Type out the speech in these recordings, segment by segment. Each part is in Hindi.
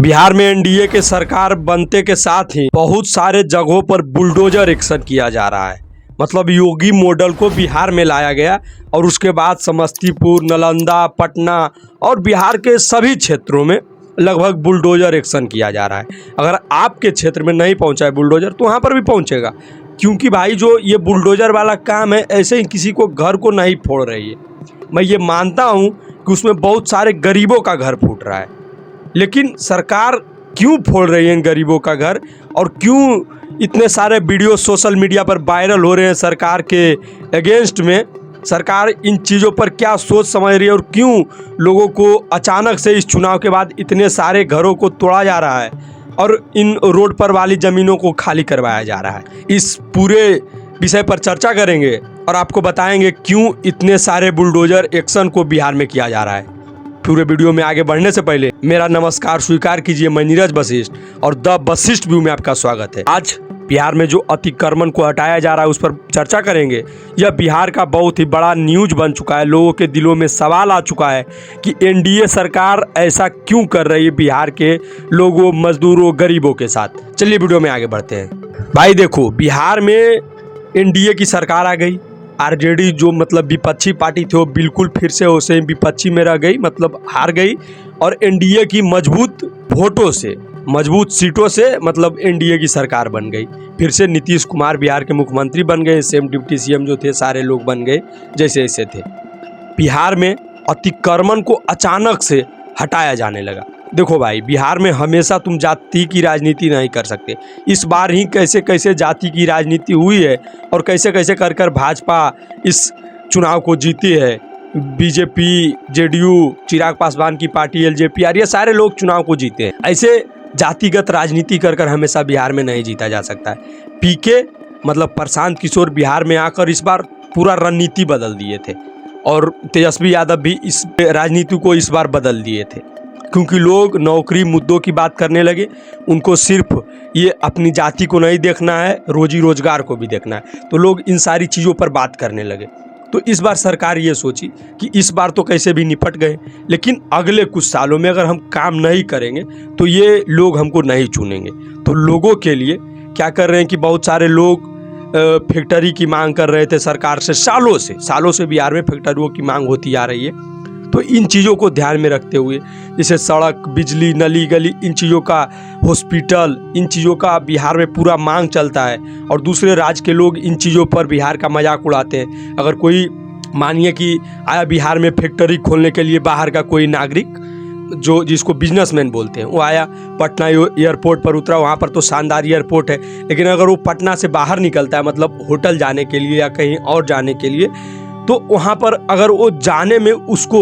बिहार में एनडीए के सरकार बनते के साथ ही बहुत सारे जगहों पर बुलडोजर एक्शन किया जा रहा है। मतलब योगी मॉडल को बिहार में लाया गया और उसके बाद समस्तीपुर, नालंदा, पटना और बिहार के सभी क्षेत्रों में लगभग बुलडोजर एक्शन किया जा रहा है। अगर आपके क्षेत्र में नहीं पहुंचा है बुलडोजर तो वहाँ पर भी पहुंचेगा, क्योंकि भाई जो ये बुलडोजर वाला काम है ऐसे ही किसी को घर को नहीं फोड़ रही है। मैं ये मानता हूँ कि उसमें बहुत सारे गरीबों का घर फूट रहा है, लेकिन सरकार क्यों फोड़ रही है इन गरीबों का घर और क्यों इतने सारे वीडियो सोशल मीडिया पर वायरल हो रहे हैं सरकार के अगेंस्ट में। सरकार इन चीज़ों पर क्या सोच समझ रही है और क्यों लोगों को अचानक से इस चुनाव के बाद इतने सारे घरों को तोड़ा जा रहा है और इन रोड पर वाली ज़मीनों को खाली करवाया जा रहा है। इस पूरे विषय पर चर्चा करेंगे और आपको बताएंगे क्यों इतने सारे बुलडोजर एक्शन को बिहार में किया जा रहा है। पूरे वीडियो में आगे बढ़ने से पहले मेरा नमस्कार स्वीकार कीजिए। मैं नीरज वशिष्ठ और द वशिष्ठ व्यू में आपका स्वागत है। आज बिहार में जो अतिक्रमण को हटाया जा रहा है उस पर चर्चा करेंगे। यह बिहार का बहुत ही बड़ा न्यूज बन चुका है। लोगों के दिलों में सवाल आ चुका है कि एनडीए सरकार ऐसा क्यों कर रही है बिहार के लोगों, मजदूरों, गरीबों के साथ। चलिए वीडियो में आगे बढ़ते हैं। भाई देखो, बिहार में एनडीए की सरकार आ गई। आरजेडी जो मतलब विपक्षी पार्टी थी वो बिल्कुल फिर से उसे विपक्षी में रह गई, मतलब हार गई। और एनडीए की मजबूत वोटों से, मजबूत सीटों से मतलब एनडीए की सरकार बन गई। फिर से नीतीश कुमार बिहार के मुख्यमंत्री बन गए। सेम डिप्टी सीएम जो थे सारे लोग बन गए जैसे ऐसे थे। बिहार में अतिक्रमण को अचानक से हटाया जाने लगा। देखो भाई, बिहार में हमेशा तुम जाति की राजनीति नहीं कर सकते। इस बार ही कैसे कैसे जाति की राजनीति हुई है और कैसे कैसे कर कर भाजपा इस चुनाव को जीती है। बीजेपी, जेडीयू, चिराग पासवान की पार्टी, एलजेपी, ये सारे लोग चुनाव को जीते हैं। ऐसे जातिगत राजनीति कर कर हमेशा बिहार में नहीं जीता जा सकता है। पीके मतलब प्रशांत किशोर बिहार में आकर इस बार पूरा रणनीति बदल दिए थे और तेजस्वी यादव भी इस राजनीति को इस बार बदल दिए थे, क्योंकि लोग नौकरी मुद्दों की बात करने लगे। उनको सिर्फ ये अपनी जाति को नहीं देखना है, रोजी रोजगार को भी देखना है, तो लोग इन सारी चीज़ों पर बात करने लगे। तो इस बार सरकार ये सोची कि इस बार तो कैसे भी निपट गए, लेकिन अगले कुछ सालों में अगर हम काम नहीं करेंगे तो ये लोग हमको नहीं चुनेंगे। तो लोगों के लिए क्या कर रहे हैं कि बहुत सारे लोग फैक्ट्री की मांग कर रहे थे सरकार से। सालों से बिहार में फैक्ट्रियों की मांग होती आ रही है। तो इन चीज़ों को ध्यान में रखते हुए, जैसे सड़क, बिजली, नली गली, इन चीज़ों का, हॉस्पिटल, इन चीज़ों का बिहार में पूरा मांग चलता है और दूसरे राज्य के लोग इन चीज़ों पर बिहार का मजाक उड़ाते हैं। अगर कोई मानिए कि आया बिहार में फैक्ट्री खोलने के लिए बाहर का कोई नागरिक, जो जिसको बिजनेसमैन बोलते हैं, वो आया, पटना एयरपोर्ट पर उतरा। वहाँ पर तो शानदार एयरपोर्ट है, लेकिन अगर वो पटना से बाहर निकलता है, मतलब होटल जाने के लिए या कहीं और जाने के लिए, तो वहाँ पर अगर वो जाने में उसको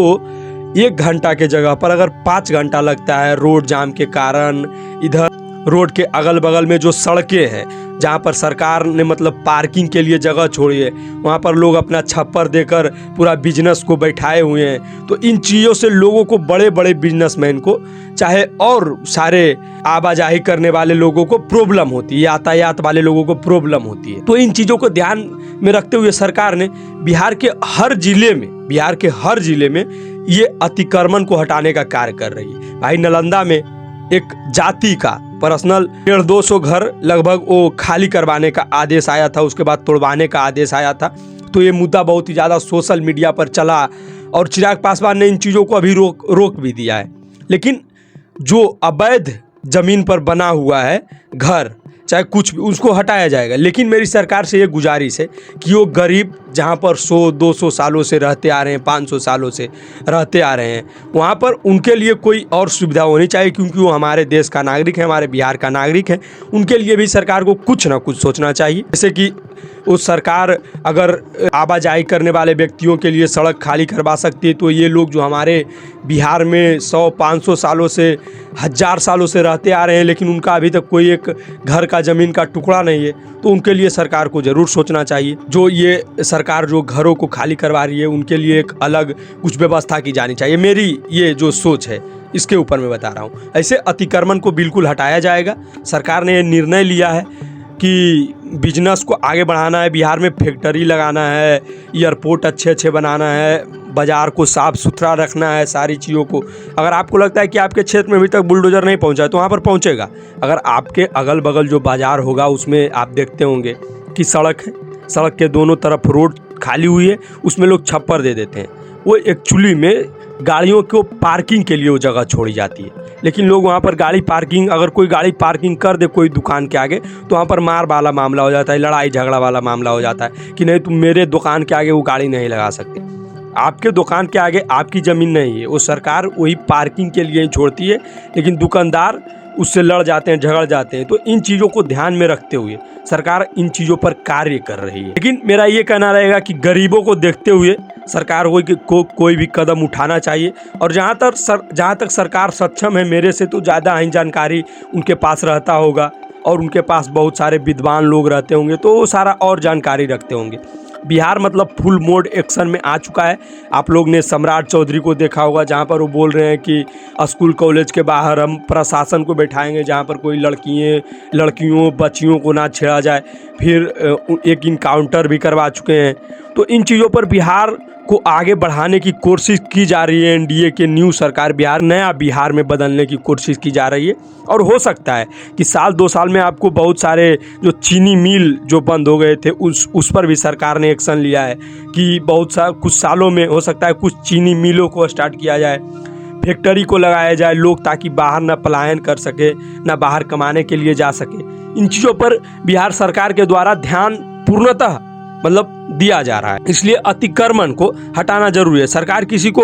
1 घंटा के जगह पर अगर 5 घंटा लगता है रोड जाम के कारण। इधर रोड के अगल बगल में जो सड़कें हैं जहाँ पर सरकार ने मतलब पार्किंग के लिए जगह छोड़ी है, वहाँ पर लोग अपना छप्पर देकर पूरा बिजनेस को बैठाए हुए हैं। तो इन चीज़ों से लोगों को, बड़े बड़े बिजनेसमैन को, चाहे और सारे आवाजाही करने वाले लोगों को प्रॉब्लम होती है, यातायात वाले लोगों को प्रॉब्लम होती है। तो इन चीज़ों को ध्यान में रखते हुए सरकार ने बिहार के हर जिले में ये अतिक्रमण को हटाने का कार्य कर रही है। भाई नालंदा में एक जाति का पर्सनल 150-200 घर लगभग वो खाली करवाने का आदेश आया था, उसके बाद तोड़वाने का आदेश आया था। तो ये मुद्दा बहुत ही ज़्यादा सोशल मीडिया पर चला और चिराग पासवान ने इन चीज़ों को अभी रोक भी दिया है। लेकिन जो अवैध ज़मीन पर बना हुआ है घर, चाहे कुछ भी, उसको हटाया जाएगा। लेकिन मेरी सरकार से ये गुजारिश है कि वो गरीब जहाँ पर 100-200 सालों से रहते आ रहे हैं, 500 सालों से रहते आ रहे हैं, वहाँ पर उनके लिए कोई और सुविधा होनी चाहिए, क्योंकि वो हमारे देश का नागरिक है, हमारे बिहार का नागरिक है। उनके लिए भी सरकार को कुछ ना कुछ सोचना चाहिए। जैसे कि उस सरकार अगर आवाजाही करने वाले व्यक्तियों के लिए सड़क खाली करवा सकती है, तो ये लोग जो हमारे बिहार में 100-500 सालों से, 1000 सालों से रहते आ रहे हैं, लेकिन उनका अभी तक कोई एक घर का ज़मीन का टुकड़ा नहीं है, तो उनके लिए सरकार को ज़रूर सोचना चाहिए। जो ये सरकार जो घरों को खाली करवा रही है, उनके लिए एक अलग कुछ व्यवस्था की जानी चाहिए। मेरी ये जो सोच है इसके ऊपर मैं बता रहा हूँ। ऐसे अतिक्रमण को बिल्कुल हटाया जाएगा। सरकार ने ये निर्णय लिया है। कि बिजनेस को आगे बढ़ाना है, बिहार में फैक्ट्री लगाना है, एयरपोर्ट अच्छे अच्छे बनाना है, बाज़ार को साफ़ सुथरा रखना है, सारी चीज़ों को। अगर आपको लगता है कि आपके क्षेत्र में अभी तक बुलडोज़र नहीं पहुंचा है तो वहाँ पर पहुंचेगा। अगर आपके अगल बगल जो बाज़ार होगा उसमें आप देखते होंगे कि सड़क है, सड़क के दोनों तरफ रोड खाली हुई है, उसमें लोग छप्पर दे देते हैं। वो एक्चुअली में गाड़ियों को पार्किंग के लिए वो जगह छोड़ी जाती है, लेकिन लोग वहाँ पर गाड़ी पार्किंग, अगर कोई गाड़ी पार्किंग कर दे कोई दुकान के आगे तो वहाँ पर मार वाला मामला हो जाता है, लड़ाई झगड़ा वाला मामला हो जाता है कि नहीं तुम मेरे दुकान के आगे वो गाड़ी नहीं लगा सकते। आपके दुकान के आगे आपकी ज़मीन नहीं है, वो सरकार वही पार्किंग के लिए ही छोड़ती है, लेकिन दुकानदार उससे लड़ जाते हैं, झगड़ जाते हैं। तो इन चीज़ों को ध्यान में रखते हुए सरकार इन चीज़ों पर कार्य कर रही है। लेकिन मेरा ये कहना रहेगा कि गरीबों को देखते हुए सरकार को कोई भी कदम उठाना चाहिए। और जहाँ तक सरकार सक्षम है, मेरे से तो ज़्यादा ही जानकारी उनके पास रहता होगा और उनके पास बहुत सारे विद्वान लोग रहते होंगे, तो वो सारा और जानकारी रखते होंगे। बिहार मतलब फुल मोड एक्शन में आ चुका है। आप लोग ने सम्राट चौधरी को देखा होगा, जहाँ पर वो बोल रहे हैं कि स्कूल कॉलेज के बाहर हम प्रशासन को बैठाएंगे जहाँ पर कोई लड़कियों बच्चियों को ना छेड़ा जाए। फिर एक इनकाउंटर भी करवा चुके हैं। तो इन चीज़ों पर बिहार को आगे बढ़ाने की कोशिश की जा रही है। एनडीए के न्यू सरकार नया बिहार में बदलने की कोशिश की जा रही है। और हो सकता है कि साल 2 साल में आपको बहुत सारे जो चीनी मिल जो बंद हो गए थे उस पर भी सरकार ने एक्शन लिया है कि कुछ सालों में हो सकता है कुछ चीनी मिलों को स्टार्ट किया जाए, फैक्ट्री को लगाया जाए, लोग ताकि बाहर ना पलायन कर सके, ना बाहर कमाने के लिए जा सके। इन चीज़ों पर बिहार सरकार के द्वारा ध्यान पूर्णतः मतलब दिया जा रहा है। इसलिए अतिक्रमण को हटाना जरूरी है। सरकार किसी को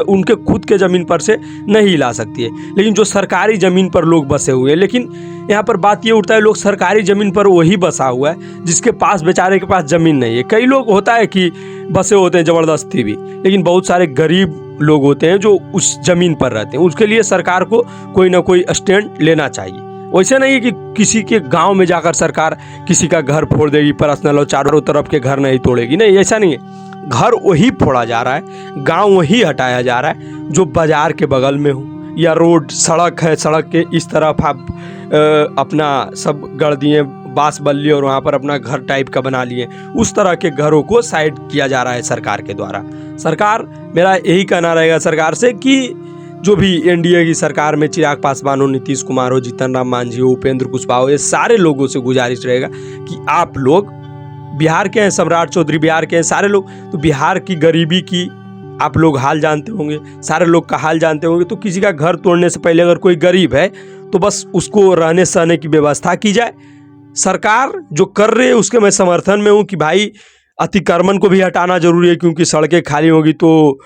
उनके खुद के ज़मीन पर से नहीं हिला सकती है, लेकिन जो सरकारी ज़मीन पर लोग बसे हुए हैं, लेकिन यहाँ पर बात ये उठता है लोग सरकारी ज़मीन पर वही बसा हुआ है जिसके पास बेचारे के पास ज़मीन नहीं है। कई लोग होता है कि बसे होते हैं ज़बरदस्ती भी, लेकिन बहुत सारे गरीब लोग होते हैं जो उस ज़मीन पर रहते हैं। उसके लिए सरकार को कोई ना कोई स्टैंड लेना चाहिए। वैसे नहीं है कि किसी के गांव में जाकर सरकार किसी का घर फोड़ देगी पर्सनल और चारों तरफ के घर नहीं तोड़ेगी, नहीं, ऐसा नहीं है। घर वही फोड़ा जा रहा है, गांव वही हटाया जा रहा है जो बाजार के बगल में हो, या रोड सड़क है, सड़क के इस तरफ आप अपना सब गढ़ दिए बांस बल्ली और वहाँ पर अपना घर टाइप का बना लिए। उस तरह के घरों को साइड किया जा रहा है सरकार के द्वारा। मेरा यही कहना रहेगा सरकार से कि जो भी एनडीए की सरकार में चिराग पासवान हो, नीतीश कुमार हो, जीतन राम मांझी हो, उपेंद्र कुशवाहा हो, ये सारे लोगों से गुजारिश रहेगा कि आप लोग बिहार के हैं, सम्राट चौधरी बिहार के हैं, सारे लोग तो बिहार की गरीबी की आप लोग हाल जानते होंगे, सारे लोग का हाल जानते होंगे। तो किसी का घर तोड़ने से पहले अगर कोई गरीब है तो बस उसको रहने सहने की व्यवस्था की जाए। सरकार जो कर रही है उसके मैं समर्थन में हूँ कि भाई अतिक्रमण को भी हटाना जरूरी है, क्योंकि सड़कें खाली होगी तो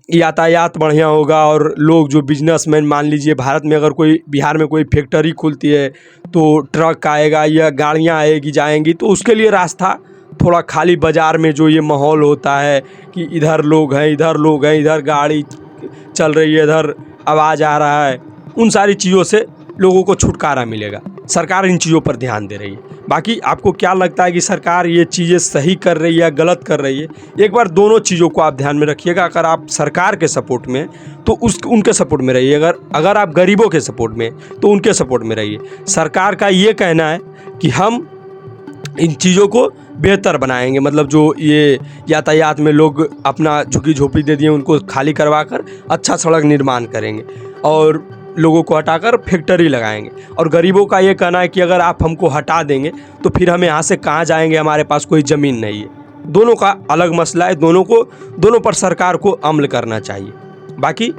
यातायात बढ़िया होगा। और लोग जो बिजनेसमैन, मान लीजिए बिहार में कोई फैक्ट्री खुलती है तो ट्रक आएगा या गाड़ियाँ आएगी जाएंगी, तो उसके लिए रास्ता थोड़ा खाली, बाज़ार में जो ये माहौल होता है कि इधर लोग हैं इधर गाड़ी चल रही है, इधर आवाज़ आ रहा है, उन सारी चीज़ों से लोगों को छुटकारा मिलेगा। सरकार इन चीज़ों पर ध्यान दे रही है। बाकी आपको क्या लगता है कि सरकार ये चीज़ें सही कर रही है या गलत कर रही है? एक बार दोनों चीज़ों को आप ध्यान में रखिएगा। अगर आप सरकार के सपोर्ट में तो उनके सपोर्ट में रहिए, अगर आप गरीबों के सपोर्ट में तो उनके सपोर्ट में रहिए। सरकार का ये कहना है कि हम इन चीज़ों को बेहतर बनाएंगे, मतलब जो ये यातायात में लोग अपना झुग्गी झोपड़ी दे दिए उनको खाली करवा कर अच्छा सड़क निर्माण करेंगे और लोगों को हटाकर फैक्ट्री लगाएंगे। और गरीबों का ये कहना है कि अगर आप हमको हटा देंगे तो फिर हम यहाँ से कहाँ जाएंगे, हमारे पास कोई ज़मीन नहीं है। दोनों का अलग मसला है, दोनों पर सरकार को अमल करना चाहिए। बाकी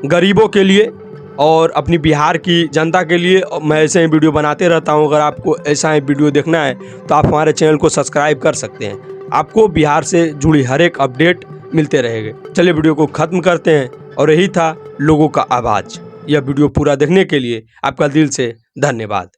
गरीबों के लिए और अपनी बिहार की जनता के लिए मैं ऐसे ही वीडियो बनाते रहता हूँ। अगर आपको ऐसा ही वीडियो देखना है तो आप हमारे चैनल को सब्सक्राइब कर सकते हैं। आपको बिहार से जुड़ी हर एक अपडेट मिलते रहेंगे। चलिए वीडियो को ख़त्म करते हैं। और यही था लोगों का आवाज़। यह वीडियो पूरा देखने के लिए आपका दिल से धन्यवाद।